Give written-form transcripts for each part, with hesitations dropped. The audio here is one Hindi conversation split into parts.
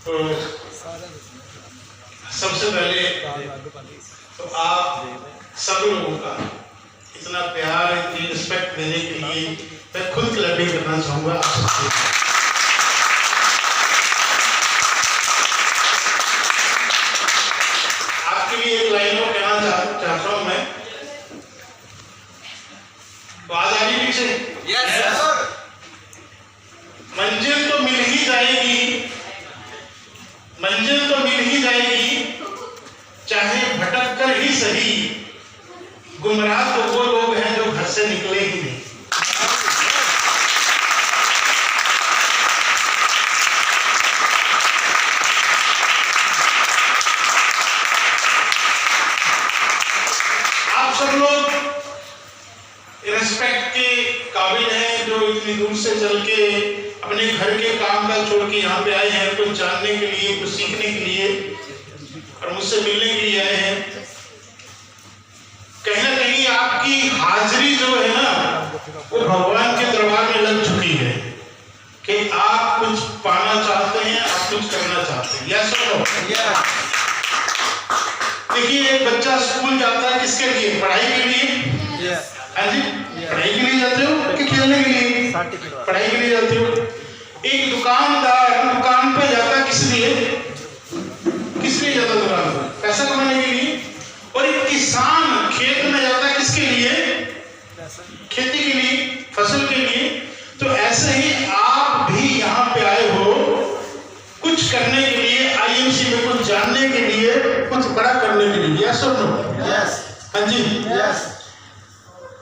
तो सबसे पहले तो आप सब लोगों का इतना प्यार, इतनी रिस्पेक्ट देने के लिए मैं खुद क्लैपिंग करना चाहूँगा आप सबसे। आपके लिए एक लाइन और कहना चाहता हूँ मैं। तो आज आ रही पीछे मंजिल तो मिल ही जाएगी, मंजिल तो मिल ही जाएगी, चाहे भटक कर ही सही। गुमराह तो वो लोग हैं जो घर से निकले ही नहीं। आप सब लोग रिस्पेक्ट के काबिल हैं, जो इतनी दूर से चल के अपने घर के काम काज छोड़ के यहाँ पे आए हैं, कुछ जानने के लिए, कुछ सीखने के लिए और मुझसे मिलने के लिए आए हैं। कहीं ना कहीं आपकी हाजिरी जो है ना, वो भगवान के दरबार में लग चुकी है कि आप कुछ पाना चाहते हैं, आप कुछ करना चाहते हैं। यस और नो? देखिए, एक बच्चा स्कूल जाता है किसके लिए? पढ़ाई के लिए। हाँ जी, पढ़ाई के लिए जाते हो कि खेलने के लिए? पढ़ाई के लिए जाते हो। एक दुकानदार दुकान पे जाता किस लिए? किस लिए जाता दुकान पर? पैसा कमाने के लिए। और एक किसान खेत में जाता किसके लिए? खेती के लिए, फसल के लिए। तो ऐसे ही आप भी यहाँ पे आए हो कुछ करने के लिए, आईएमसी में कुछ जानने के लिए, कुछ बड़ा करने के लिए। यस और नो? यस। हाँ जी, यस।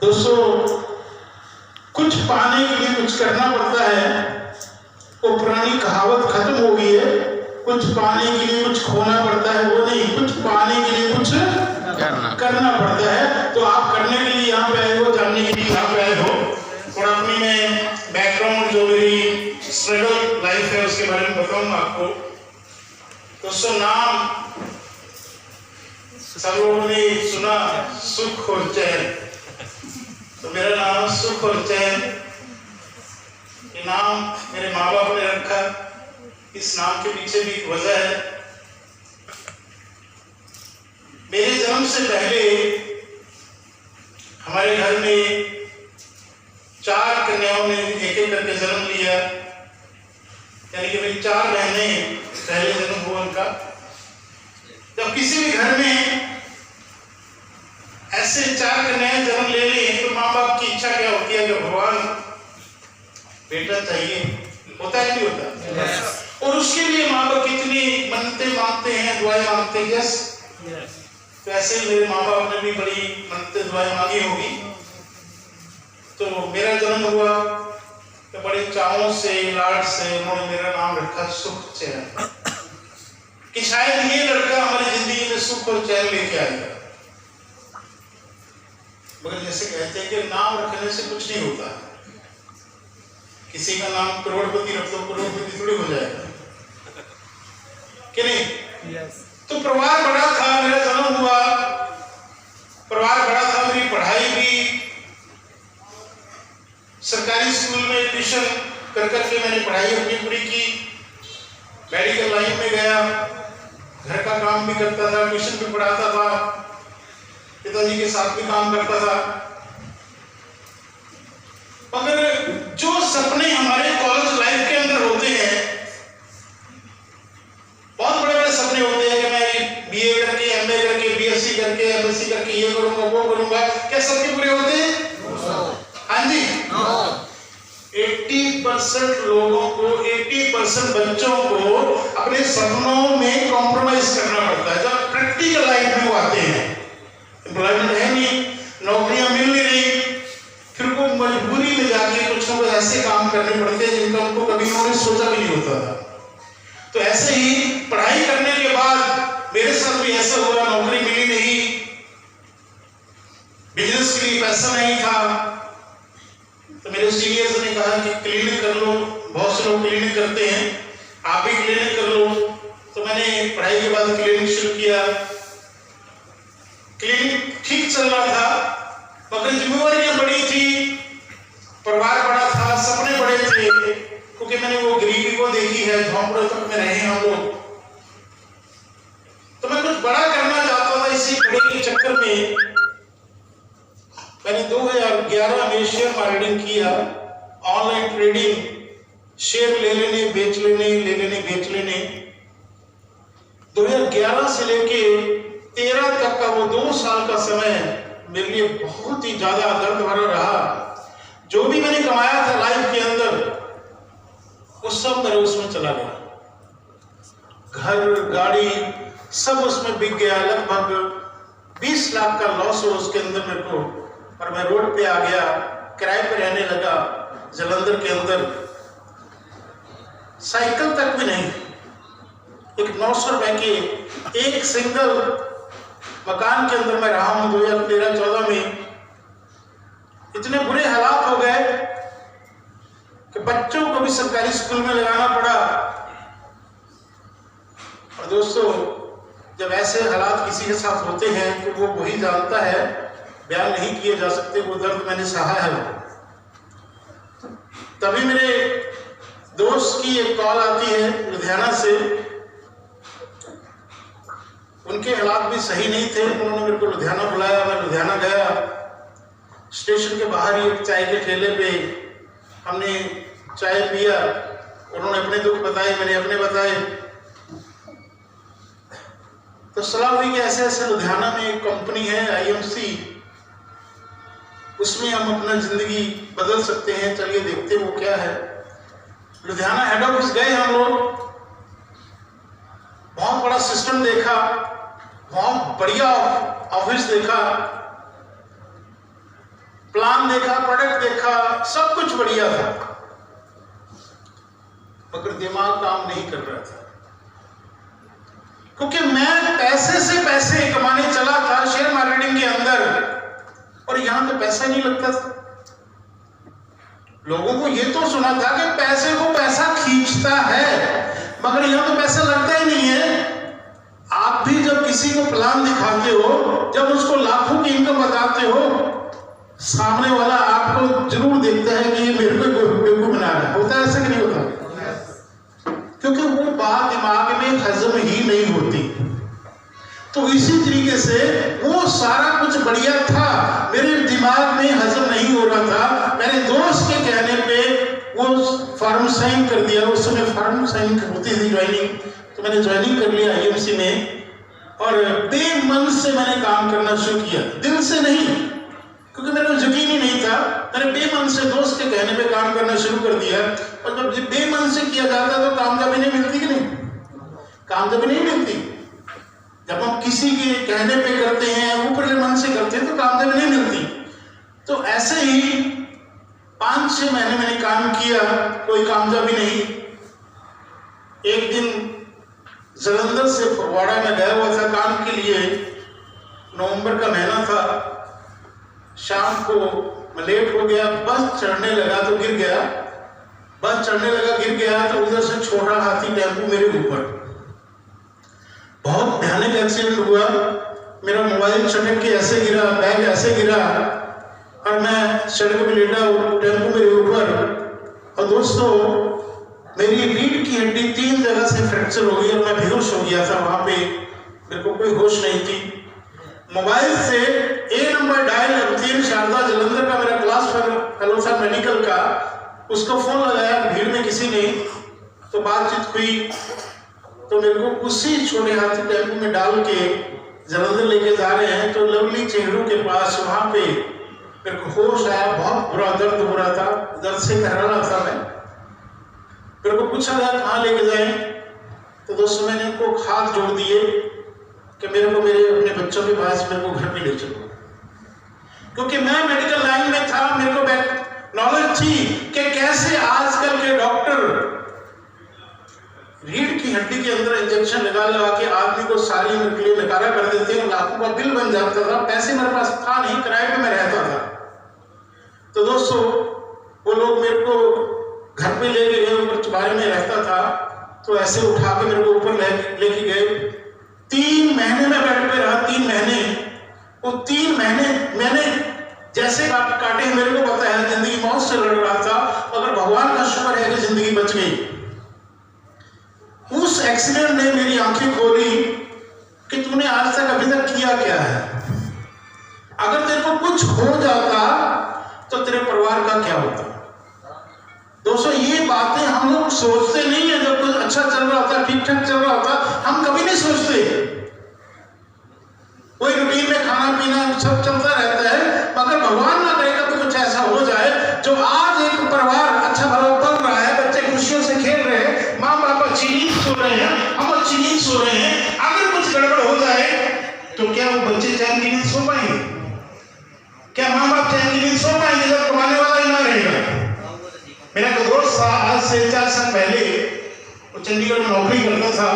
दोस्तों, कुछ पाने के लिए कुछ करना पड़ता है। वो पुरानी कहावत खत्म हो गई है, कुछ पाने के लिए कुछ खोना पड़ता है, वो नहीं, कुछ पाने के लिए कुछ करना पड़ता है। तो आप करने के लिए यहाँ पे आए हो, जानने के लिए यहाँ पे आए हो। और अपनी मैं बैकग्राउंड, जो मेरी स्ट्रगल लाइफ है, उसके बारे में बताऊंगा आपको। दोस्तों, नाम सब लोगों ने सुना, सुख और चैन। तो मेरा नाम सुख और चैन, ये नाम मेरे माँ बाप ने रखा। इस नाम के पीछे भी एक वजह है। मेरे जन्म से पहले हमारे घर में 4 कन्याओं ने एक एक करके जन्म लिया, यानी कि मेरी 4 बहनें पहले जन्म हुआ उनका। जब किसी भी घर में ऐसे 4 कन्याएं जन्म ले ली, तो माँ बाप की इच्छा क्या होती है कि भगवान बेटा चाहिए, होता है नहीं होता? और उसके लिए माँ बाप कितनी मन्नतें मांगते हैं, दुआएं मांगते हैं। यस। तो ऐसे मेरे माँ बाप ने भी बड़ी मन्नतें दुआएं मांगी होगी। तो मेरा जन्म हुआ तो बड़े चावों से, लाड से उन्होंने मेरा नाम रखा सुख चैन, कि शायद ये लड़का हमारी जिंदगी में सुख और चैन लेके आएगा। मगर जैसे कहते हैं कि नाम रखने से कुछ नहीं होता। किसी का नाम करोड़पति रख दो, करोड़पति थोड़ी हो जाएगा कि नहीं? yes. तो परिवार बड़ा था, मेरा जन्म हुआ, परिवार बड़ा था। मेरी पढ़ाई भी सरकारी स्कूल में एडमिशन कर करके मैंने पढ़ाई अपनी पूरी की। मेडिकल लाइन में गया, घर का काम भी करता था, ट्यूशन भी पढ़ाता था, पिताजी के साथ भी काम करता था। मगर जो सपने हमारे कॉलेज लाइफ के अंदर होते हैं, बहुत बड़े बड़े सपने होते हैं कि मैं बीए करके, एमए करके, बीएससी करके, एमएससी करके ये करूंगा, वो करूंगा। क्या सबके पूरे होते हैं? हाँ जी। 80% लोगों को, 80% बच्चों को अपने सपनों में कॉम्प्रोमाइज करना पड़ता है। जब प्रैक्टिकल लाइफ में वो आते हैं, एम्प्लॉयमेंट है नहीं, नौकरियां मिल नहीं रही, फिर वो मजबूरी में जाके कुछ ना कुछ ऐसे काम करने पड़ते हैं जिनका उनको कभी उन्होंने सोचा भी नहीं होता था। तो ऐसे ही पढ़ाई करने के बाद मेरे साथ भी ऐसा हुआ, नौकरी मिली नहीं, बिजनेस के लिए पैसा नहीं था। तो मेरे सीनियर्स ने कहा कि क्लिनिक कर लो, बहुत से लोग क्लिनिक करते हैं, आप भी क्लिनिक कर लो। तो मैंने पढ़ाई के बाद क्लिनिक शुरू किया। क्लिनिक ठीक चल रहा था, मगर जिम्मेवारियां बड़ी थी, परिवार बड़ा था, सपने बड़े थे, क्योंकि मैंने वो गरीबी को देखी है, झोंपड़ों तक में रहे हम लोग। तो मैं कुछ बड़ा करना चाहता था, इसी बड़े के चक्कर में मैंने 2011 में शेयर मार्केटिंग किया, ऑनलाइन ट्रेडिंग, शेयर ले लेने बेच लेने, ले लेने बेच लेने। 2011 से लेके 13 तक का वो 2 साल का समय मेरे लिए बहुत ही ज्यादा दर्द भरा रहा। जो भी मैंने कमाया था लाइफ के अंदर, वो सब मेरे उसमें चला गया। घर गाड़ी सब उसमें बिक गया। लगभग 20 लाख का लॉस हो उसके अंदर मेरे को। और मैं रोड पे आ गया, किराए पे रहने लगा जालंधर के अंदर। साइकिल तक भी नहीं, एक 900 रुपए के एक सिंगल मकान के अंदर मैं रहा हूं। 2013-14 में इतने बुरे हालात हो गए कि बच्चों को भी सरकारी स्कूल में लगाना पड़ा। और दोस्तों, जब ऐसे हालात किसी के साथ होते हैं तो वो वही जानता है, बयान नहीं किए जा सकते वो दर्द मैंने सहा है। तभी मेरे दोस्त की एक कॉल आती है लुधियाना से। उनके हालात भी सही नहीं थे, उन्होंने मेरे को लुधियाना बुलाया। मैं लुधियाना गया। स्टेशन के बाहर ही एक चाय के ठेले पे हमने चाय पिया। उन्होंने अपने दुख बताए, मैंने अपने बताए। तो सलाह हुई कि ऐसे ऐसे लुधियाना में एक कंपनी है IMC, उसमें हम अपना जिंदगी बदल सकते हैं, चलिए देखते वो क्या है। लुधियाना हेड ऑफिस गए हम लोग। बहुत बड़ा सिस्टम देखा, बहुत बढ़िया ऑफिस देखा, प्लान देखा, प्रोडक्ट देखा, सब कुछ बढ़िया था, मगर दिमाग काम नहीं कर रहा था। क्योंकि मैं पैसे से पैसे कमाने चला था शेयर मार्केटिंग के अंदर, और यहां तो पैसा नहीं लगता था। लोगों को यह तो सुना था कि पैसे को पैसा खींचता है, मगर यहां तो पैसा लगता ही नहीं है। आप भी जब किसी को प्लान दिखाते हो, जब उसको लाखों की इनकम बताते हो, सामने वाला आपको जरूर देखता है कि ये मेरे को बेवकूफ बना रहा है। होता है ऐसा कि नहीं होता? क्योंकि वो बात दिमाग में हजम ही नहीं होती। तो इसी तरीके से वो सारा कुछ बढ़िया था, मेरे दिमाग में हजम नहीं हो रहा था। मेरे दोस्त के कहने पे वो फॉर्म साइन कर दिया। उस समय फॉर्म साइन होती थी ज्वाइनिंग, तो मैंने ज्वाइनिंग कर लिया IMC में। और बेमन से मैंने काम करना शुरू किया, दिल से नहीं, क्योंकि मेरे को यकीन ही नहीं था। मैंने बेमन से दोस्त के कहने पे काम करना शुरू कर दिया। और जब बेमन से किया जाता है तो कामयाबी नहीं मिलती कि नहीं? कामयाबी नहीं मिलती। जब हम किसी के कहने पे करते हैं, ऊपरले मन से करते हैं, तो कामयाबी नहीं मिलती। तो ऐसे ही 5-6 महीने मैंने काम किया, कोई कामयाबी नहीं। एक दिन जालंधर से फगवाड़ा में गया हुआ था काम के लिए, नवंबर का महीना था। शाम को मैं लेट हो गया, बस चढ़ने लगा तो गिर गया। बस चढ़ने लगा, गिर गया, तो उधर से छोटा हाथी टेम्पो मेरे ऊपर। बहुत भयानक एक्सीडेंट हुआ। मेरा मोबाइल सड़क के ऐसे गिरा, बैग ऐसे गिरा, और मैं सड़क पे लेटा, टेम्पो मेरे ऊपर। और दोस्तों, मेरी रीढ़ की हड्डी 3 जगह से फ्रैक्चर हो गई और मैं बेहोश हो गया था। वहां पे मेरे को कोई होश नहीं थी। मोबाइल से A नंबर डायल, अवतीर्ण शारदा जालंधर का मेरा क्लास फेलो था मेडिकल का, उसको फोन लगाया, भीड़ में किसी ने, तो बातचीत हुई। तो मेरे को उसी छोटे हाथी टेम्पो में डाल के जालंधर लेके जा रहे हैं, तो लवली चेहरों के पास वहां पे मेरे को होश आया। बहुत बुरा दर्द हो रहा था, दर्द से कर रहा था मैं। मेरे को पूछा गया कहाँ लेके जाएं, तो दोस्तों मैंने उनको हाथ जोड़ दिए कि मेरे को मेरे अपने बच्चों के पास मेरे को घर पे ले चलो। क्योंकि मैं मेडिकल लाइन में था, मेरे को नॉलेज थी कि कैसे आजकल के डॉक्टर रीढ़ की हड्डी के अंदर इंजेक्शन लगा लगा के आदमी को सारी उम्र के लिए नकारा कर देते हैं, लाखों का बिल बन जाता था। पैसे मेरे पास था नहीं, किराए पे मैं रहता था। तो दोस्तों, वो लोग मेरे को घर पे लेके गए, ऊपर चुबारे में रहता था, तो ऐसे उठा के मेरे को ऊपर लेके गए। 3 महीने में बेड पे रहा, 3 महीने। वो 3 महीने मैंने जैसे काटे, मेरे को पता है जिंदगी मौत से लड़ रहा था, मगर भगवान का शुक्र है कि जिंदगी बच गई। एक्सीडेंट ने मेरी आंखें खोली कि तूने आज तक अभी तक किया क्या है। अगर तेरे को कुछ हो जाता तो तेरे परिवार का क्या होता। दोस्तों, ये बातें हम लोग सोचते नहीं है। जब कुछ अच्छा चल रहा होता, ठीक ठाक चल रहा होता, हम कभी नहीं सोचते। कोई रूटीन में खाना पीना सब चलता रहता है, मगर भगवान ना करे कभी कुछ ऐसा हो जाए जो आज एक परिवार अच्छा भला पल रहा है, बच्चे खुशियों से खेल रहे हैं, माँ बाप अच्छी नींद सो रहे हैं, हम अच्छी नींद सो रहे हैं, अगर कुछ गड़बड़ हो जाए तो क्या वो बच्चे चैन की नींद सो पाएंगे? क्या माँ बाप चैन की नींद सो पाएंगे जब कमाने वाला ही ना रहेगा? मेरा एक दोस्त था, आज से 4 साल पहले वो चंडीगढ़ में नौकरी करता था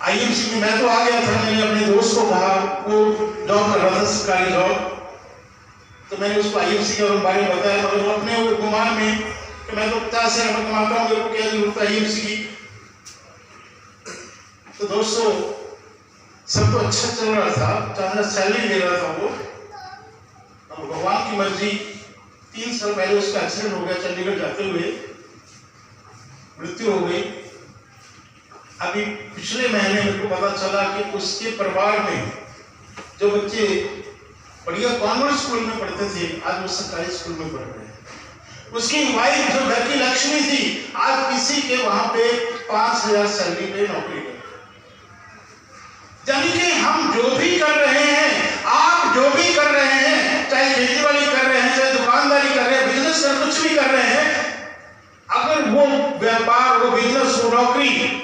आईएमसी में। मैं तो आ गया था, मैंने अपने दोस्त को कहा, वो जॉब कर रहा था, सरकारी जॉब, तो मैंने उसको आईएमसी के बारे में बताया, मगर वो अपने गुमान में कि मैं तो 50 हजार कमाता हूँ, मेरे को क्या जरूरत है आईएमसी की। तो दोस्तों, सब तो अच्छा चल रहा था, 4,000 सैलरी दे रहा था वो। अब भगवान की मर्जी, 3 साल पहले उसका एक्सीडेंट हो गया, चंडीगढ़ जाते हुए मृत्यु हो गई। अभी पिछले महीने मेरे को पता चला कि उसके परिवार में जो बच्चे बढ़िया कॉन्वेंट स्कूल में पढ़ते थे, आज वो सरकारी स्कूल में पढ़ रहे हैं। उसकी वाइफ जो घर की लक्ष्मी थी, आज किसी के वहां पे 5,000 सैलरी पे नौकरी कर। यानी कि हम जो भी कर रहे हैं, आप जो भी कर रहे हैं, चाहे खेती बाड़ी कर रहे हैं, चाहे दुकानदारी कर रहे हैं, बिजनेस कर, कुछ भी कर रहे हैं, अगर वो व्यापार, वो बिजनेस, वो नौकरी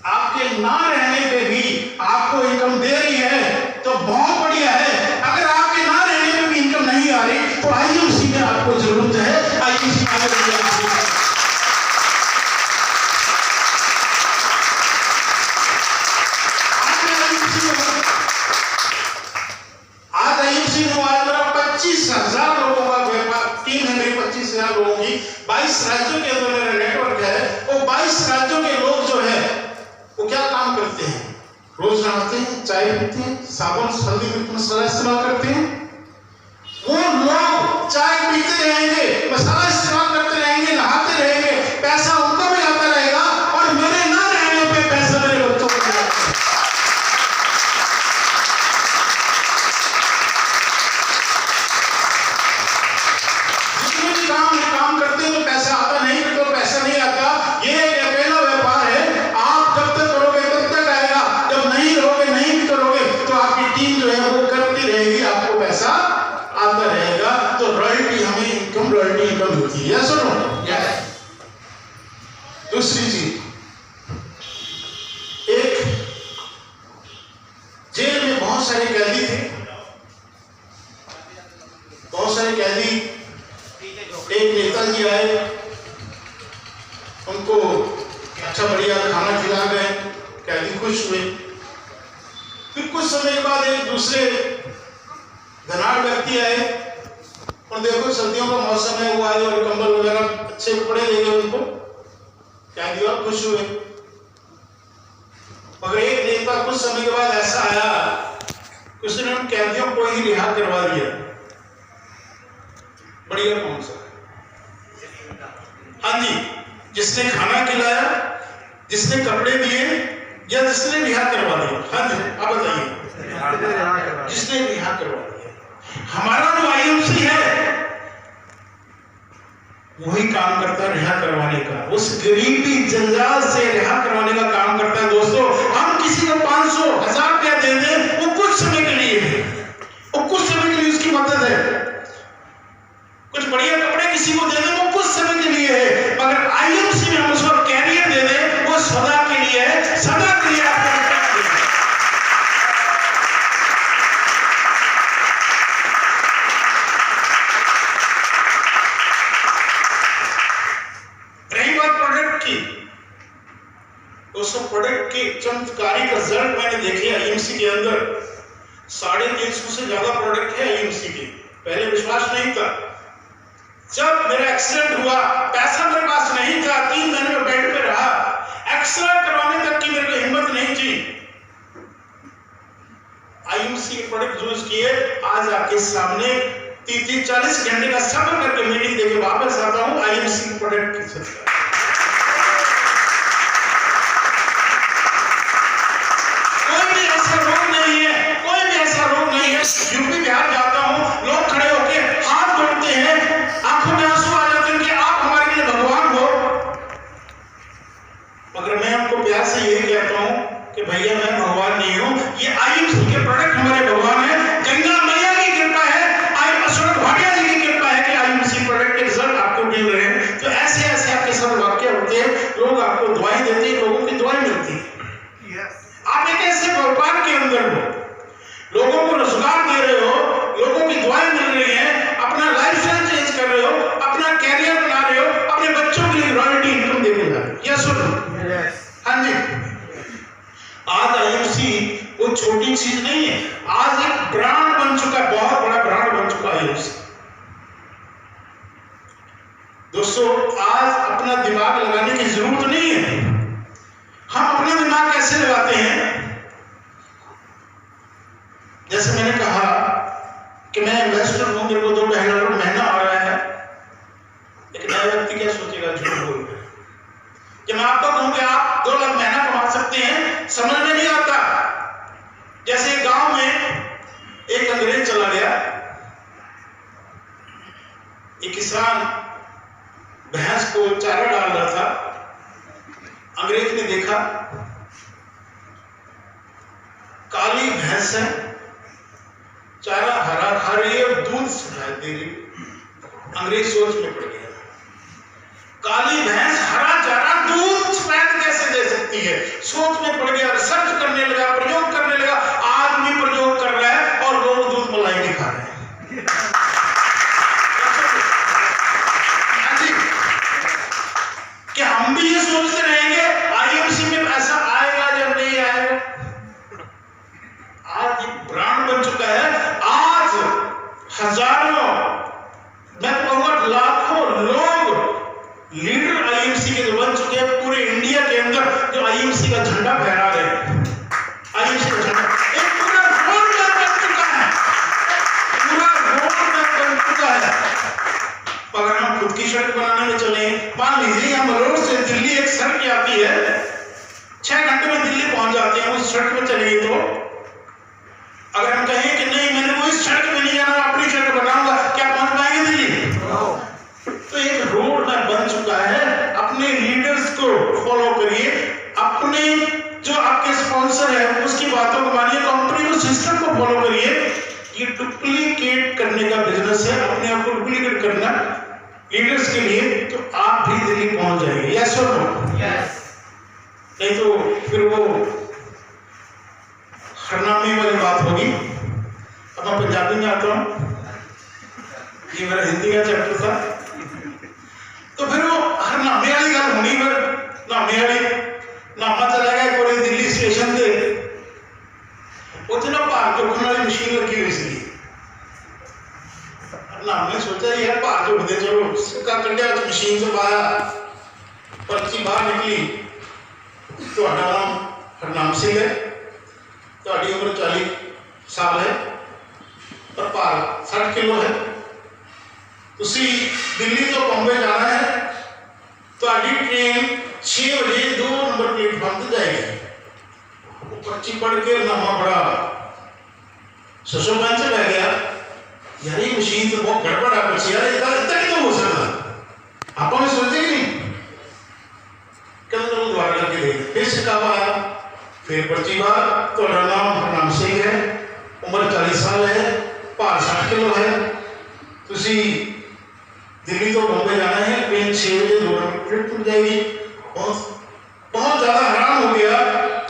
आपके ना रहने पे भी आपको इनकम दे रही है तो बहुत बढ़िया है। अगर आपके ना रहने पे भी इनकम नहीं आ रही तो आईएमसी में आपको जरूरत है। आईएमसी आज आईएमसी में आज मेरा 25,000 लोगों का व्यापार टीम है, मेरी 25,000 लोगों की 22 राज्यों के अंदर मेरा नेटवर्क है। वो 22 राज्यों के लोग जो है वो क्या काम करते हैं? रोज नहाते हैं, चाय पीते हैं, साबुन हल्दी मिर्च मसाला इस्तेमाल करते हैं। वो लोग चाय पीते रहेंगे, मसाला इस्तेमाल करते रहेंगे, नहाते रहेंगे, पैसा उनको भी आता रहेगा और मेरे ना रहने पे पैसा मेरे बच्चों को मिलेगा। जितने भी काम करते हैं तो पैसा आता, नहीं तो पैसा नहीं आता। ये एक अकेला व्यापार है, आप जब तक करोगे तब तक आएगा, जब नहीं रहोगे, नहीं भी करोगे तो आपकी टीम जो है वो करती रहेगी, आपको पैसा आता रहेगा। तो रॉयल्टी, हमें इनकम, रॉयल्टी इनकम होती है, यस और नो? यस। दूसरी चीज, एक जेल में बहुत सारे कैदी थे, बहुत सारे कैदी। एक नेताजी आए, उनको अच्छा बढ़िया खाना खिला गए, कैदी खुश हुए। फिर कुछ समय के बाद एक दूसरे धनाढ़ व्यक्ति आए और देखो सर्दियों का मौसम है, वो आए और कंबल वगैरह अच्छे कपड़े दे गए उनको, कैदी और खुश हुए। मगर एक नेता कुछ समय के बाद ऐसा आया कि उसने उन कैदियों को ही रिहा करवा दिया। बढ़िया कौन सा? हाँ जी, जिसने खाना खिलाया, जिसने कपड़े दिए, या जिसने रिहा करवा दिया? हाँ जी, आप बताइए। जिसने रिहा करवा दिया। हमारा जो आईएमसी है वही काम करता है रिहा करवाने का, उस गरीबी जंजाल से रिहा करवाने का काम करता है। दोस्तों, हम किसी को 500, 1000 रुपया दे दें, वो कुछ समय के लिए है, वो कुछ समय के लिए उसकी मदद है। कुछ बढ़िया कपड़े किसी को दे दें, वो कुछ समय के लिए है। मगर आईएमसी में हम उसको कैरियर दे दें, वो सदा के लिए है, सदा के लिए आपको। रही बात प्रोडक्ट की, दोस्तों प्रोडक्ट के चमत्कारिक रिजल्ट मैंने देखे आईएमसी के अंदर। 350 से ज्यादा प्रोडक्ट है आईएमसी के। पहले विश्वास नहीं था। जब मेरा एक्सीडेंट हुआ, पैसा मेरे पास नहीं था, 3 महीने में बेड पे रहा, एक्सरे करवाने तक की मेरे को हिम्मत नहीं थी। आईएमसी के प्रोडक्ट यूज किए, आज आपके सामने 30-40 घंटे का सफर करके मीटिंग देके वापस आता हूं आईएमसी के प्रोडक्ट के साथ। देते हैं, लोगों की दुआएं मिलती है। आप एक ऐसे व्यापार के अंदर हो, लोगों को रोजगार दे रहे हो, लोगों की दुआएं मिल रही हैं, अपना लाइफस्टाइल चेंज कर रहे हो, अपना कैरियर बना रहे हो, अपने बच्चों के लिए रॉयल्टी इनकम देने जा रहे हो। यस और नो? हाँ जी। आज आईएमसी वो छोटी चीज नहीं है, आज एक ब्रांड बन चुका है, बहुत बड़ा ब्रांड बन चुका है आईएमसी। दोस्तों, आज अपना दिमाग लगाने की जरूरत नहीं है। हम अपना दिमाग कैसे लगाते हैं? जैसे मैंने कहा कि मैं इन्वेस्टर हूं, मेरे को $2-2.5 महीना आ रहा है। एक नया व्यक्ति क्या सोचेगा? झूठ बोल रहे। जब मैं आपको कहूं कि आप 2 लाख महीना कमा सकते हैं, समझ में नहीं आता। जैसे गांव में एक अंग्रेज चला गया, एक किसान भैंस को चारा डाल रहा था। अंग्रेज ने देखा काली भैंस है, चारा हरा खा रही है और दूध सफेद दे रही है। अंग्रेज सोच में पड़ गया, काली भैंस हरा चारा दूध सफेद कैसे दे सकती है? सोच में पड़ गया, रिसर्च करने लगा, प्रयोग करने लगा। आज भी प्रयोग कर रहा है और लोग दूध मलाई नहीं खा रहे हैं। क्या हम भी ये सोचते रहेंगे आईएमसी में पैसा आएगा या नहीं आएगा? आज एक ब्रांड बन चुका है। आज हजारों, मैं कहूंगा लाखों लोग लीडर आईएमसी के बन चुके हैं पूरे इंडिया के अंदर, जो आईएमसी का झंडा फहरा रहे हैं। आईएमसी का झंडा एक पूरा रोड मैप बन चुका है, पूरा रोड मैप बन चुका है। अगर हम खुद की सड़क बनाने में चले, मान लीजिए हम रोड से दिल्ली एक सड़क आती है, 6 घंटे में दिल्ली पहुंच जाते हैं, उस सड़क में चलेंगे तो अगर हम कहें कि नहीं मैंने वो इस सड़क में नहीं जाना, अपनी सड़क बनाऊंगा, क्या पहुंच पाएंगे दिल्ली? तो एक रोड मैप बन चुका है। अपने लीडर्स को फॉलो करिए, अपने जो आपके स्पॉन्सर है उसकी बातों को मानिए, कंपनी को सिस्टम को फॉलो करिए। ये डुप्लीकेट करने का बिजनेस है, अपने आप को डुप्लीकेट करना लीडर्स के लिए, तो आप भी दिल्ली पहुंच जाएंगे। यस और नो? यस। नहीं तो फिर वो हरनामे वाली बात होगी। अब मैं पंजाबी में आता हूं, ये मेरा हिंदी का चैप्टर था, तो फिर वो हरनामे वाली गल होनी। फिर नामे वाली नामा चला गया कोई दिल्ली स्टेशन से, उत्थे ना भार चुकने वाली मशीन लगी हुई सी। हमने सोचा यार भार चुकते, चलो सिक्का कढ़िया मशीन से पाया, पर्ची बाहर निकली, तो नाम हरनाम सिंह है, ਤੁਹਾਡੀ ਉਮਰ 40 ਸਾਲ ਹੈ ਪਰ ਭਾਰ 60 ਕਿਲੋ ਹੈ, ਤੁਸੀਂ ਦਿੱਲੀ ਤੋਂ ਬੰਬੇ ਜਾਣਾ ਹੈ, ਤੁਹਾਡੀ ट्रेन 6 बजे 2 नंबर प्लेटफॉर्म पे जाएगी। वो पर्ची पढ़ के नामा बड़ा ससुरबन से बह गया, यार ये मशीन तो बहुत गड़बड़ है, पर्ची यार इतना क्यों हो सकता? आप हमें सोचे ही नहीं, कल तो दोबारा करके देख, फिर सिक्का आया, फिर पर्ची बार, तो नाम हरनाम सिंह है, उम्र 40 साल है, भार 60 किलो है, तुसी दिल्ली तो बॉम्बे जाना है, ट्रेन 6 बजे 2 नंबर प्लेटफॉर्म जाएगी। बहुत ज्यादा हैरान हो गया,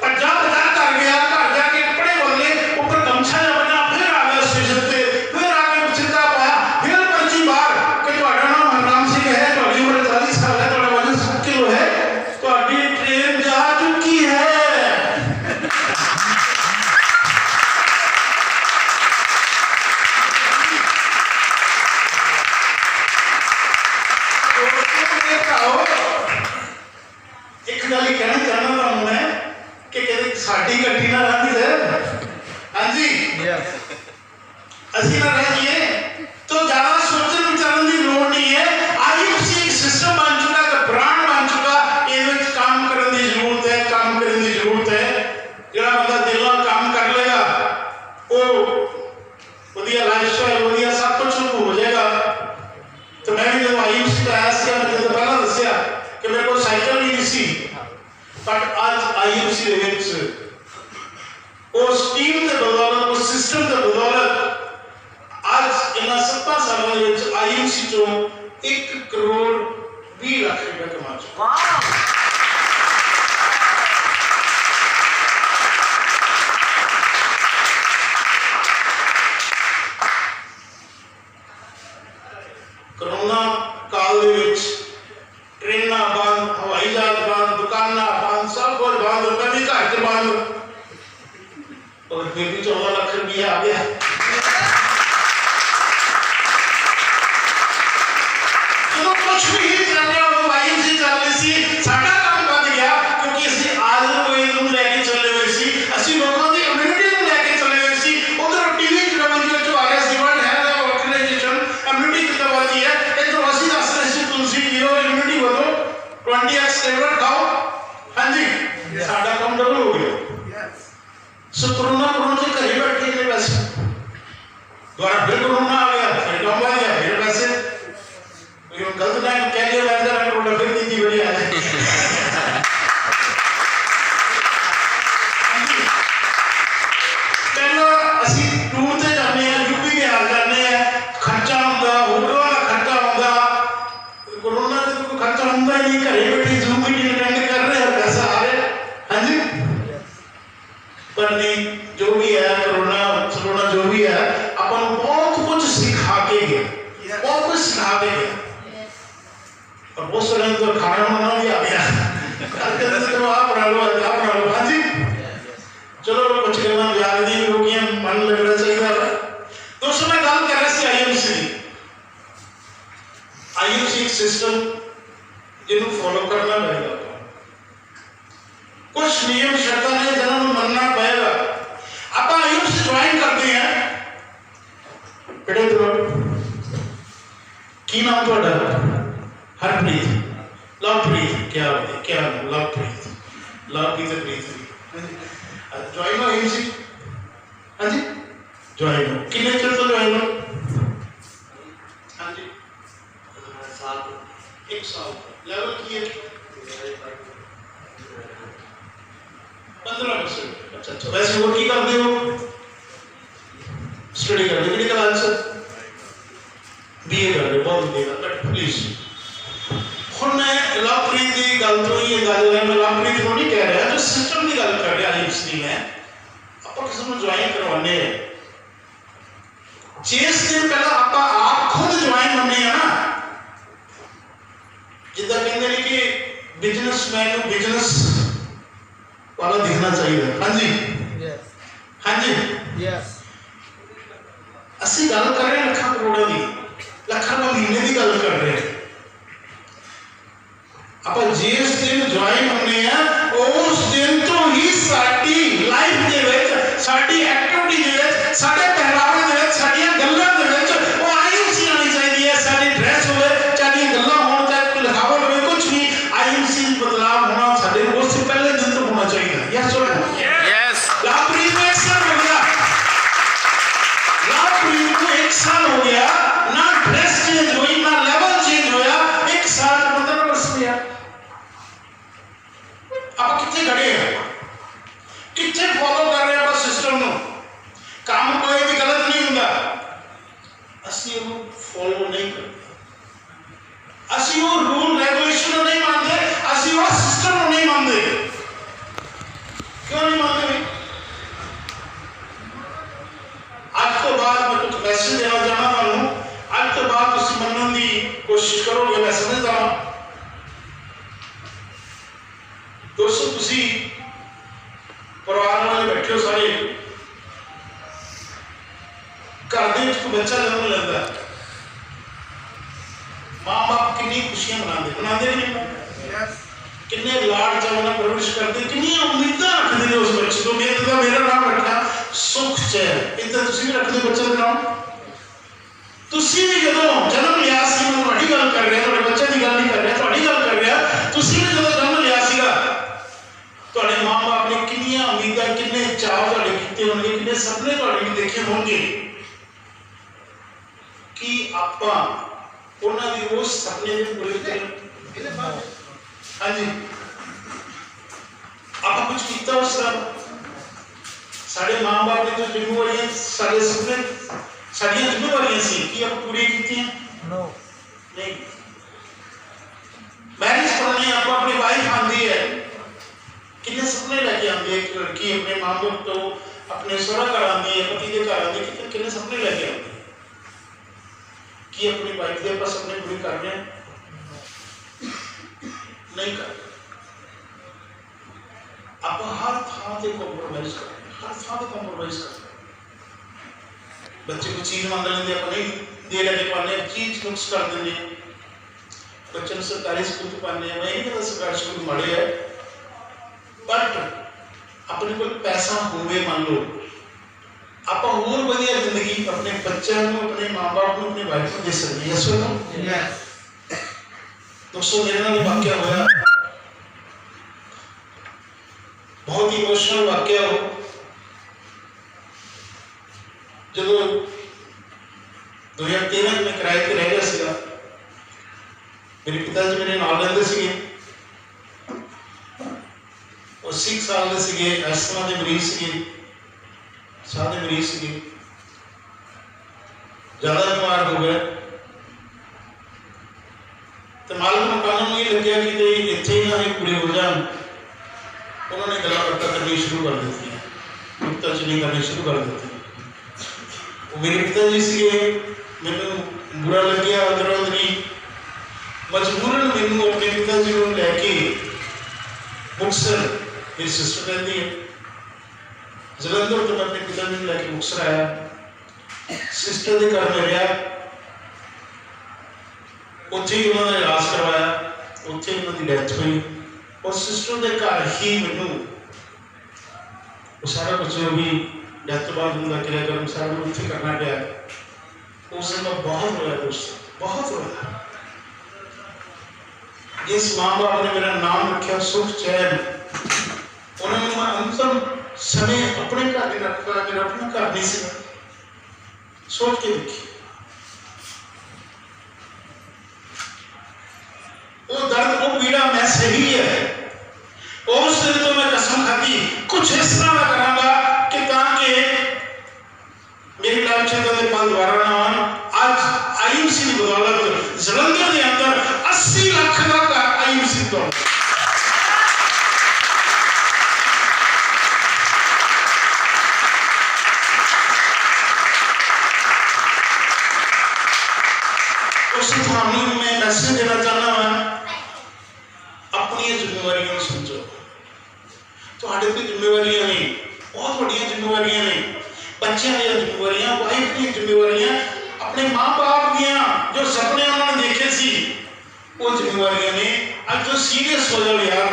50 कर गया, घर जाके कपड़े बदले, ऊपर गमछा बना, फिर आ गया स्टेशन पे, फिर आगे सिक्का पाया, फिर पर्ची बार कि तुम्हारा नाम हरनाम सिंह है, तुम्हारी उम्र 40 साल है, तुम्हारा वजन 60 किलो है, तुम्हारी ट्रेन जा चुकी है। एक गल कहना चाहना था मैं कि साडी गड्डी ना रही है, हाँ जी, असी ना रहिए, तो ज्यादा सोचने विचारने की लोड़ नहीं है। आईएमसी एक सिस्टम बन चुका है, ब्रांड बन चुका, ये काम करने की जरूरत है, काम करने की जरूरत है। जो बंदा दिल नाल काम कर लेगा, वो वधिया लाइफस्टाइल, वधिया सब कुछ हो जाएगा। तो मैं भी जब आईएमसी का आया सी, मैं तो पहला दसिया कि मेरे को साइकिल भी नहीं सी, बट आज आईएमसी दे विच उस टीम के बदौलत, उस सिस्टम के बदौलत आज इन 7 सालों दे विच आईएमसी चो 1 करोड़ 20 लाख रुपए कमा चुका। और फिर भी 14 लाख रुपया आ गया। चलो कुछ भी चल रहा हो, IMC चल रही सी, साडा काम बन गया क्योंकि ਅਸੀਂ आदत ਨੂੰ ਲੈ ਕੇ ਚੱਲੇ ਹੋਏ ਸੀ, ਅਸੀਂ ਲੋਕਾਂ ਦੀ ਇਮਿਊਨਿਟੀ ਨੂੰ ਲੈ ਕੇ ਚੱਲੇ ਹੋਏ ਸੀ। ਉਧਰ ਟੀਵੀ ਜਿਹੜਾ ਬੰਦੇ ਚੋਂ ਆ ਗਿਆ ਸੀ, ਵਰਲਡ ਹੈਲਥ ਆਰਗੇਨਾਈਜੇਸ਼ਨ ਇਮਿਊਨਿਟੀ ਕਿੰਨਾ ਵਧੀ ਹੈ, ਇਧਰ ਅਸੀਂ ਦੱਸ ਰਹੇ ਸੀ ਤੁਸੀਂ ਜ਼ੀਰੋ ਇਮਿਊਨਿਟੀ ਵਧੋ 20x ਟੈਬਲੇਟ ਖਾਓ। ਹਾਂਜੀ, ਸਾਡਾ ਕੰਮ ਡਬਲ ਹੋ ਗਿਆ। ਸੋ ਕੋਰੋਨਾ ਦੇ ਘਰੇ ਬੈਠੇ ਨੇ ਬਸ, ਦੁਬਾਰਾ ਫਿਰ ਕੋਰੋਨਾ ਆ ਗਿਆ, ਫਿਰ ਕੰਮ ਆ ਗਿਆ, ਫਿਰ ਵੈਸੇ ਕੋਈ ਗਲਤ ਨਾ ਕਹਿ ਲਿਆ ਲੱਗਦਾ ਨਾ ਕੋਰੋਨਾ ਫਿਰ ਨੀਤੀ ਬੜੀ ਆ ਜਾਏ। ਪਹਿਲਾਂ ਅਸੀਂ ਟੂਰ ਤੇ ਜਾਂਦੇ ਆ, ਯੂਪੀ ਬਿਹਾਰ ਜਾਂਦੇ ਆ, ਖਰਚਾ ਹੁੰਦਾ, ਹੋਟਲਾਂ ਦਾ ਖਰਚਾ ਹੁੰਦਾ। ਕੋਰੋਨਾ ਦੇ ਕੋਈ ਖਰਚਾ ਹੁੰਦਾ ਹੀ ਨਹੀਂ, ਘਰੇ ਬੈਠੇ ਜ਼ੂਮ ਮੀਟਿੰਗ ਅਟੈਂਡ ਕਰ ਰਹੇ ਆ, ਪੈਸਾ ਆ ਰਿਹਾ। ਹਾਂਜੀ, पर नहीं जो भी है कोरोना जो भी है अपन बहुत कुछ सिखा के गया, बहुत कुछ सिखा के गया। और बहुत सारे तो खाना बनाना भी आ गया करके तो आप बना लो, आप बना लो। हाँ जी, चलो कुछ करना याद नहीं हो गया, मन लगना चाहिए। दोस्तों मैं गल कर रहा सी IMC एक सिस्टम जिन्होंने फॉलो करना पड़ेगा, कुछ नियम शर्तां ने जिन्होंने मनना पड़ेगा। आप IMC ज्वाइन करते हैं बेटे, तो की नाम थोड़ा हरप्रीत, लवप्रीत, क्या लवप्रीत, लवप्रीत ज्वाइन हो IMC। हाँ जी, ज्वाइन हो कितने चिर तो ज्वाइन हो? हाँ जी, एक साल लेवल की है 15%। अच्छा, वैसे वो की करते हो? स्टडी कर रहे हो, आंसर BA कर रहे हो, बहुत बढ़िया। बट प्लीज ਹੁਣ मैं लवप्रीत की गल तो ये गल है, मैं लवप्रीत को नहीं कह रहा, जो सिस्टम की गल कर रहा IMC की है, आप किसी को ज्वाइन करवाने हैं। जिस दिन पहला आप खुद ज्वाइन होने हैं ना, जिदा कहते हैं कि बिजनेसमैन को बिजनेस वाला दिखना चाहिए। हाँ जी, हाँ जी, ਅਸੀਂ ਗੱਲ ਕਰ ਰਹੇ ਲੱਖਾਂ ਕਰੋੜਾਂ ਦੀ, ਲੱਖਾਂ ਰੁਪਏ ਮਹੀਨੇ ਦੀ ਗੱਲ ਕਰ ਰਹੇ ਹਾਂ। ਆਪਾਂ ਜਿਸ ਦਿਨ ਜੁਆਇਨ ਹੁੰਦੇ ਆ ਉਸ ਦਿਨ ਤੋਂ ਹੀ ਸਾਡੀ ਲਾਈਫ ਦੇ ਵਿੱਚ, ਸਾਡੀ ਐਕਟੀਵਿਟੀ ਦੇ ਵਿੱਚ, ਸਾਡੇ ਪਹਿਰਾਵੇ ਦੇ ਵਿੱਚ, ਸਾਡੀਆਂ ਗੱਲਾਂ ਦੇ ਵਿੱਚ ਉਹ IMC ਆਣੀ ਚਾਹੀਦੀ ਹੈ। ਸਾਡੀ ਡਰੈਸ ਹੋਵੇ, ਸਾਡੀਆਂ ਗੱਲਾਂ ਹੋਣ, ਚਾਹੇ ਕੋਈ ਲਿਖਾਵਟ ਹੋਵੇ, ਕੁਝ ਵੀ IMC ਵਿੱਚ ਬਦਲਾਅ ਹੋਣਾ ਸਾਡੇ ਉਸ ਤੋਂ ਪਹਿਲੇ ਦਿਨ ਤੋਂ ਹੋਣਾ ਚਾਹੀਦਾ। Yes sir, yes. ਲਵਪ੍ਰੀਤ ਨੂੰ 1 ਸਾਲ ਹੋ ਗਿਆ, लवप्रीत को 1 साल हो गया, ना ड्रेस चेंज हुई, ना लेवल चेंज होया, 1 साल 15 वर्ष गया। आप कितने खड़े हैं, कितने फॉलो कर रहे हैं सिस्टम नो? काम कोई भी गलत नहीं होगा, ਅਸੀਂ ਉਹ ਫੋਲੋ ਨਹੀਂ ਕਰਦੇ, ਅਸੀਂ ਉਹ ਰੂਲ ਰੈਗੂਲੇਸ਼ਨ ਨੂੰ ਨਹੀਂ ਮੰਨਦੇ, ਅਸੀਂ ਉਹ ਸਿਸਟਮ ਨੂੰ ਨਹੀਂ ਮੰਨਦੇ। ਕਿਉਂ ਨਹੀਂ ਮੰਨਦੇ? ਅੱਜ ਤੋਂ ਬਾਅਦ मैं कुछ मैसेज देना चाहना ਤੁਹਾਨੂੰ, ਅੱਜ ਤੋਂ ਬਾਅਦ ਤੁਸੀਂ ਮੰਨਣ ਦੀ ਕੋਸ਼ਿਸ਼ ਕਰੋਗੇ, मैं समझदा ਹਾਂ। दोस्तों ਤੁਸੀਂ ਪਰਿਵਾਰ ਵਾਲੇ ਬੈਠੇ ਹੋ ਸਾਰੇ, घर ਦੇ ਵਿੱਚ ਕੋਈ ਬੱਚਾ ਜਨਮ ਲੈਂਦਾ, ਮਾਂ-ਬਾਪ ਕਿੰਨੀ ਖੁਸ਼ੀਆਂ ਮਨਾਉਂਦੇ ਨਹੀਂ? ਕਿੰਨੇ ਲਾਡ ਚਾਅ ਨਾਲ ਪਰਵਰਿਸ਼ ਕਰਦੇ, ਕਿੰਨੀਆਂ ਉਮੀਦਾਂ ਰੱਖਦੇ ਨੇ ਉਸ ਬੱਚੇ ਤੋਂ। ਮੇਰਾ ਨਾਮ ਰੱਖਣਾ ਸੁਖ ਚੈਨ, ਇੱਦਾਂ ਤੁਸੀਂ ਵੀ ਰੱਖਦੇ ਬੱਚੇ ਦਾ ਨਾਮ। ਤੁਸੀਂ ਵੀ ਜਦੋਂ ਜਨਮ ਲਿਆ ਸੀ, ਮੈਂ ਤੁਹਾਡੀ ਗੱਲ ਕਰ ਰਿਹਾ, ਤੁਹਾਡੇ ਬੱਚੇ ਦੀ ਗੱਲ ਨਹੀਂ ਕਰ ਰਿਹਾ, ਤੁਹਾਡੀ ਗੱਲ ਕਰ ਰਿਹਾ, ਤੁਸੀਂ ਵੀ ਜਦੋਂ ਜਨਮ ਲਿਆ ਸੀਗਾ, ਤੁਹਾਡੇ ਮਾਂ-ਬਾਪ ਨੇ ਕਿੰਨੀਆਂ ਉਮੀਦਾਂ, ਕਿੰਨੇ ਚਾਅ ਤੁਹਾਡੇ ਕੀਤੇ ਹੋਣਗੇ, ਕਿੰਨੇ ਸੁਪਨੇ ਤੁਹਾਡੇ ਵੀ ਦੇਖੇ ਹੋਣਗੇ ਕਿ ਆਪਾਂ ਉਹਨਾਂ ਦੀ ਉਸ ਸੁਪਨੇ ਨੂੰ ਪੂਰੇ ਕਰੀਏ। हाँ जी, आप कुछ किया उस तरह? साढ़े माँ बाप ने जो जिम्मेवारियां, साढ़े सपने, साड़ियां जिम्मेवारियां सी कि आप पूरी की हैं? नो, नहीं। मैरिज करनी आपको अपनी वाइफ आंदी है, कितने सपने लेके आंदी है एक लड़की अपने माँ बाप तो, अपने सहुरा घर आंदी है, पति के घर आंदी है, कितने सपने लेके आंदी है कि अपनी वाइफ के पास सपने पूरे कर रहे हैं? नहीं कर। आप हर थां से कंप्रोमाइज करते, हर थां से कंप्रोमाइज करते। बच्चे को चीज मंग लेंगे, आप नहीं दे लगे पाने, चीज नुक्स कर देंगे। बच्चे को सरकारी स्कूल तो पाने, मैं नहीं कहता सरकारी स्कूल माड़े है, बट अपने को पैसा होवे, मान लो आप और बढ़िया जिंदगी अपने बच्चों को, अपने माँ बाप को, अपने वाइफ को दे सकते हैं। यस और नो? दोस्तों मेरे नाल वाकया होया, बहुत ही इमोशनल वाकया हो। जब 2013 में किराए पे रह गया सीगा, मेरे पिताजी मेरे नाल रहंदे सीगे, और 6 साल दे सीगे, अस्थमा दे मरीज सीगे, साह दे मरीज सीगे, ज्यादा बीमार हो गए। तो मालिक मकानों में ये लग्या कि इत्थे ही ना ही पूरे हो जान, उन्होंने गला पट्टा करनी शुरू कर दी, नुक्ताचीनी करनी शुरू कर दी। वो मेरे पिताजी सीगे, मैंने बुरा लग्या, अंदर अंदरी मजबूरन मैनू अपने पिताजी को लैके मुक्तसर, मेरी सिस्टर रहती है जलंधर, तो मैं अपने पिताजी को लैके मुक्तसर आया, सिस्टर के घर में रहा, उत्थे ही उन्होंने इलाज करवाया, उत्थे ही उन्होंने डेथ हुई, और सिस्टर के घर ही मैनू वो सारा कुछ जो भी डेथ तो बाद उनका क्रियाक्रम सारा कुछ उत्थे करना पड़ा। उस समय बहुत रोया दोस्त, बहुत रोया। जिस माँ बाप ने मेरा नाम रखा सुख चैन, उन्होंने मैं अंतिम समय अपने घर नहीं रख पाया, मेरा अपना घर नहीं सी। सोच के देखिए वो दर्द, वो पीड़ा मैं सही है। उस दिन तो मैं कसम खाती कुछ इस तरह मैं करांगा कि ताकि मेरी लाइफ के पल दोबारा ना आन। आज आईएमसी की बदौलत जलंधर के अंदर 80 लाख का आईएमसी तो उस थानू मैं मैसेज देना चाहना मैं, अपनी जिम्मेवारियां समझो। ਤੁਹਾਡੇ ਤੇ ਜ਼ਿੰਮੇਵਾਰੀਆਂ ਨੇ, बहुत ਵੱਡੀਆਂ ਜ਼ਿੰਮੇਵਾਰੀਆਂ ਨੇ, ਬੱਚਿਆਂ ਦੀਆਂ ਜ਼ਿੰਮੇਵਾਰੀਆਂ, ਵਾਈਫ ਦੀਆਂ ਜ਼ਿੰਮੇਵਾਰੀਆਂ, ਆਪਣੇ ਮਾਂ-ਬਾਪ ਦੀਆਂ ਜੋ ਸੁਪਨੇ ਉਹਨਾਂ ਨੇ ਦੇਖੇ ਸੀ ਉਹ ਜ਼ਿੰਮੇਵਾਰੀਆਂ ਨੇ। ਅੱਜ ਤੋਂ ਸੀਰੀਅਸ ਹੋ ਜਾਓ ਯਾਰ,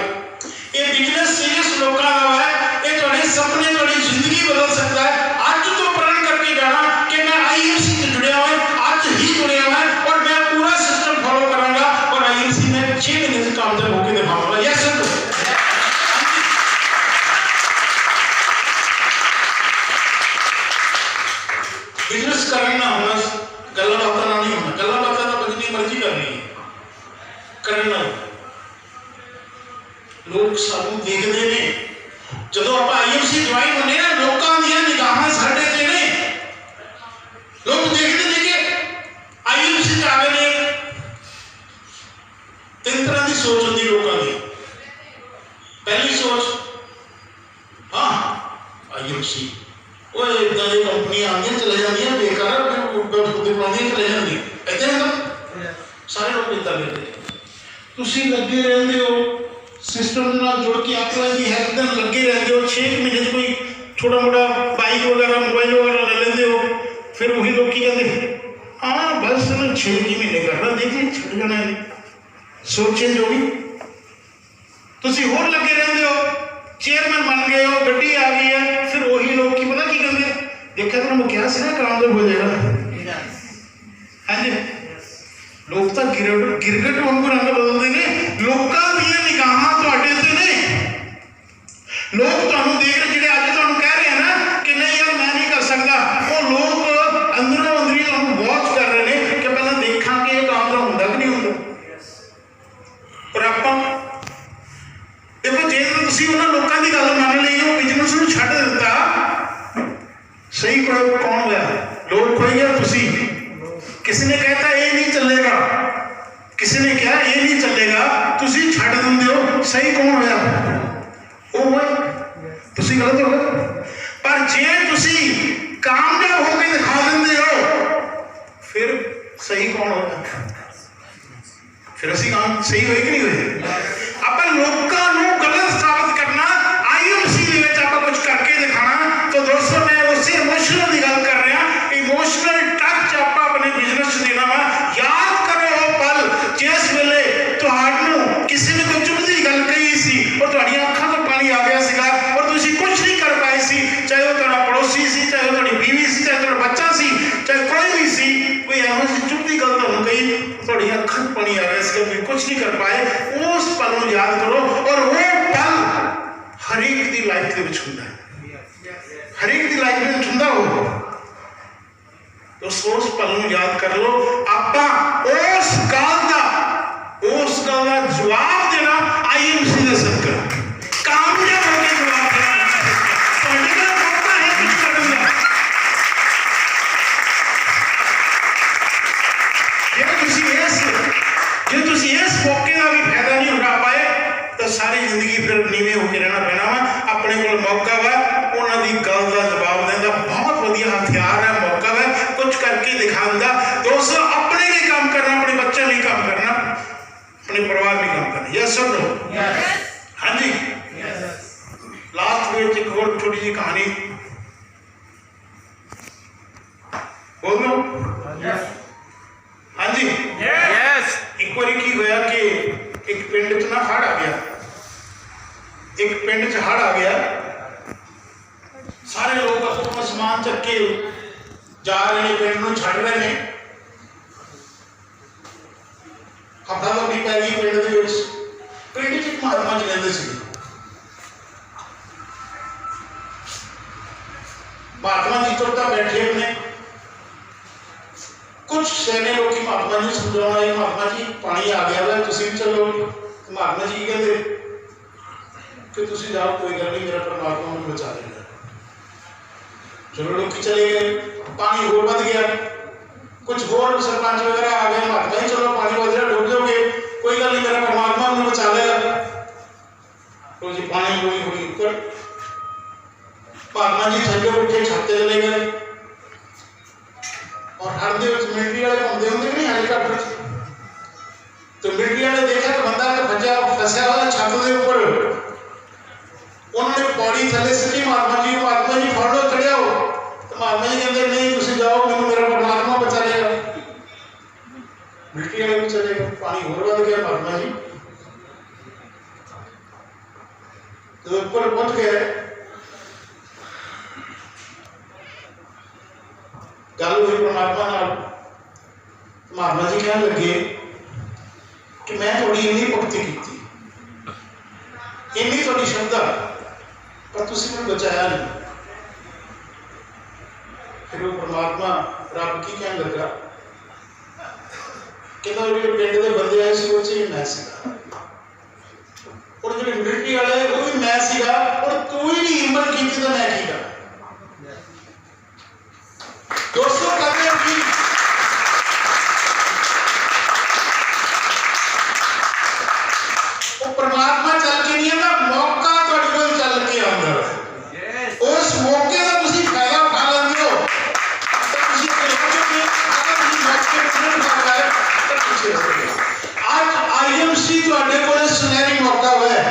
ਇਹ ਬਿਜ਼ਨਸ ਸੀਰੀਅਸ ਲੋਕਾਂ ਦਾ ਹੈ, ਇਹ ਤੁਹਾਡੇ ਸੁਪਨੇ, ਤੁਹਾਡੀ ਜ਼ਿੰਦਗੀ ਬਦਲ ਸਕਦਾ ਹੈ। ਅੱਜ ਤੋਂ ਪ੍ਰਣ ਕਰਕੇ ਜਾਣਾ ਕਿ ਮੈਂ ਆਈਐਮਸੀ से जुड़िया हुआ, आज ही जुड़िया हुआ, और मैं पूरा सिस्टम फॉलो करांगा, और आईएमसी में 6 महीने से काम तक होकर दिखाऊंगा। यस सर, बिजनेस करना होना, गल्ला बातें ना नहीं होना, गल्ला बातें तो जितनी मर्जी करनी है करना। लोग सानू देखते ने, जो आप आईएमसी ज्वाइन होने ना, लोगों दी निगाहां साडे ते ने, लोग देखते ने कि आईएमसी आ गए ने। 3 तरह की सोच होती लोगों की। पहली सोच, हाँ आईएमसी वो इदा दी कंपनियां आंदियां चले जांदियां, बेकार खुद बनाउंदियां चले जांदियां, इत्थे मतलब सारे लोग इदा कहते। तुसीं लगे रहंदे हो सिस्टम दे नाल जुड़ के, अपना दी हेल्थ नाल लगे रहंदे हो, 6 महीने कोई छोटा मोटा बाइक वगैरह मोबाइल वगैरह ले लेंदे हो, फिर वही लोग की कहते हाँ बस 6 महीने करना, देखिए छुट जाना है, सोचे जो भी। तुसीं होर लगे रहंदे हो, चेयरमैन बन गए हो, गड्डी आ गई है, फिर वही लोग की पता की कहते देखा तो मैं क्या ना कामयाब हो जाएगा। हाँ जी, लोग तो गिरगट वांगू रंग बदल देंगे। लोगों दी निगाहां तुहाडे ते ने, लोग तुहानू देख रहे, जिहड़े अज तुहानू कह रहे हैं ना कि नहीं यार मैं नहीं कर सकता, वो लोग अंदरों अंदरी तुहानू वॉच कर रहे हैं कि पहले देखा कि यह काम तो होंदा कि नहीं होंदा। और आपां देखो जे तुसीं उन्हां लोकां दी गल मान लई, वो बिजनेस नूं छड्ड दित्ता, सही कौन होया? लोग खोई या तुसीं? किसी ने कहता ये नहीं चलेगा, किसी ने कहा ये नहीं चलेगा, तुसीं छड्ड दिंदे हो, सही कौन होया? वो होए, तुसीं गलत हो गए। पर जे तुसीं कामयाब होकर दिखा दिंदे हो, फिर सही कौन होया? फिर असीं काम सही होए कि नहीं होए? ਆਪਾਂ ਲੋਕਾਂ ਨੂੰ ਗਲਤ ਸਾਬਤ ਕਰਨਾ, और तुहाड़ियां अखां तो पानी आ गया सीगा और तुसीं कुछ नहीं कर पाए सी, चाहे वो तुहाड़ा पड़ोसी सी, चाहे वो तुहाड़ी बीवी सी, चाहे तुहाड़ा बच्चा सी, चाहे कोई भी सी, कोई एहो जी चुभदी गल तुहानूं कही, तुहाड़ियां अखां तो पानी आ गया सीगा, तुसीं कुछ नहीं कर पाए। उस पल नूं याद करो और वो पल हर एक दी लाइफ दे विच हुंदा है, हर एक दी लाइफ दे विच हुंदा हो। उस पल नूं याद कर लो, आपां उस गल का जवाब देना IMC दे सदका कामयाब होकर जवाब देना तुहाडे कोल मौका है कुछ करन दा। जे तुसीं इस मौके का भी फायदा नहीं उठा पाए तो सारी जिंदगी फिर नीवें होकर रहना पैना वा। अपने कोल मौका वा, उन्हां दी गल का जवाब देने का बहुत वधिया हथियार है, मौका है कुछ करके दिखाने का। दोस्तों अपने लिए काम करना, अपने बच्चों लिए काम करना, अपने परिवार में काम करना। यस और नो? हाँ जी। लास्ट में एक और छोटी सी कहानी बोल दो। हाँ जी। एक बार की होया कि एक पिंड च ना हड़ आ गया, एक पिंड च हड़ आ गया, सारे लोग अपना समान चक के जा रहे हैं, पिंड नूं छड्ड रहे हैं। हफ्ता तो भी पै गई पिंड दे विच। पिंड च एक महात्मा जी रहिंदे सी। महात्मा जी तो बैठे अपने, कुछ सियाने लोग महात्मा जी समझाउण आए, महात्मा जी पानी आ गया वा, तुसीं भी चलो। महात्मा जी कहते कि तुसीं जाओ, कोई गल नहीं, मेरा परमात्मा मैनूं बचा लेगा। चलो लोग चले गए, पानी होर बढ़ गया, कुछ होर सरपंच वगैरह आ गए, महात्मा जी चलो पानी बढ़ रहा, डूब जाओगे, कोई गल नहीं, मेरा परमात्मा मैनूं बचा लेगा। तो जी पानी हौली हौली ऊपर, महात्मा जी थल्ले उठे छत ते चले गए और हर दे विच मिलिटरी वाले घूमते होंगे नहीं हेलीकॉप्टर, तो मिलिटरी वाले देखा कि बंदा फंसा हुआ छत के ऊपर, उन्होंने पौड़ी थले सीधी महात्मा जी फड़ लो, चढ़िया हो। तो महात्मा जी कहते नहीं तुसीं जाओ, मैनूं मेरा परमात्मा बचा लेगा। मिलिटरी वाले भी चले गए, पानी होर बढ़ गया। महात्मा जी तो ऊपर पहुंच गए, गल हुई परमात्मा नाल। महात्मा जी कहने लगे कि मैं थोड़ी इन्नी भगती की, इन्नी थोड़ी श्रद्धा, पर तुसीं मैनूं बचाया नहीं। फिर वो परमात्मा रब की कहने लगा, कहता जो पिंड के बंदे आए सी, वो च मैं सीगा, और जो मिलिटरी वाले वो भी मैं सीगा, और तू ही नहीं हिम्मत की तो मैं की करा। दोस्तों कहते हैं कि वो परमात्मा चल के नहीं आता, मौका तुहाडे कोल चल के आउंदा है। उस मौके का तुसीं फायदा उठा लैंदे हो तो तुसीं करोगे, अगर तुसीं मौके नहीं उठा पाए तो पीछे रहोगे। आज IMC तुहाडे कोल सुनहरी मौका है,